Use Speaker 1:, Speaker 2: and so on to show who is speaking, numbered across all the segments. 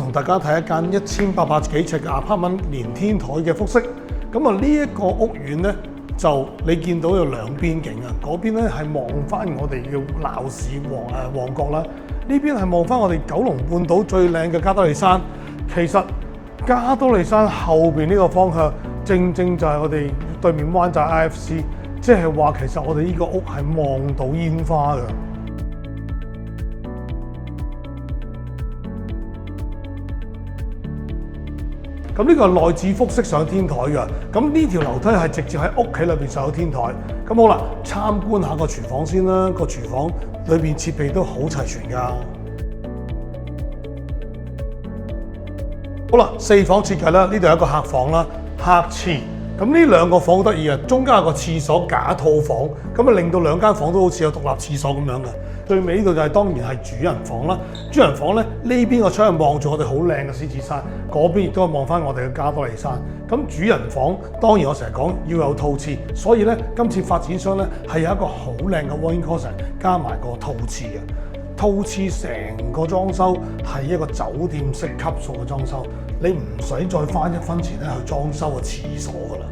Speaker 1: 同大家睇一間1800幾尺嘅 apartment 連天台嘅複式。咁啊，呢一個屋苑咧，就你見到有兩邊景啊，嗰邊咧係望翻我哋嘅鬧市旺角啦，呢邊係望翻我哋九龍半島最靚嘅加多利山。其實加多利山後邊呢個方向，正正就係我哋對面灣仔 IFC， 即係話其實我哋呢個屋係望到煙花㗎。咁呢個係內置複式上天台嘅，咁呢條樓梯係直接喺屋企裏邊上到天台。咁好啦，參觀下個廚房先啦。個廚房裏邊設備都好齊全㗎。好啦，4房設計啦，呢度有一個客房啦，客廁。咁呢兩個房好得意啊，中間有個廁所假套房，咁啊令到兩間房都好似有獨立廁所咁樣嘅。最尾呢度就係當然係主人房啦。主人房咧，呢邊個窗望住我哋好靚嘅獅子山，嗰邊亦都係望翻我哋嘅加多利山。咁主人房當然我成日講要有套廁，所以咧今次發展商咧係有一個好靚嘅 walk-in closet 加埋個套廁嘅。套廁成個裝修係一個酒店式級數嘅裝修，你唔使再花1分錢咧去裝修個廁所㗎啦。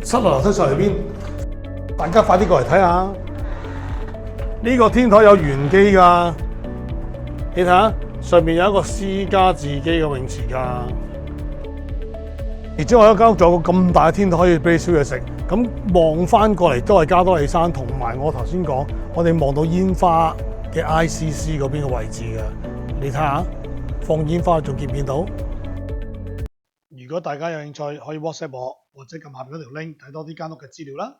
Speaker 1: 室內樓梯上嚟邊，大家快啲過嚟睇下。呢個天台有玄機㗎，你睇下上面有一個私家自己嘅泳池㗎。而之外一間屋仲有個咁大嘅天台可以俾你燒嘢食，咁望翻過嚟都係加多利山，同埋我頭先講，我哋望到煙花嘅 ICC 嗰邊嘅位置嘅。你睇下放煙花仲見唔見到？如果大家有興趣，可以 WhatsApp 我，或者撳下邊嗰條 link 睇多啲間屋嘅資料啦。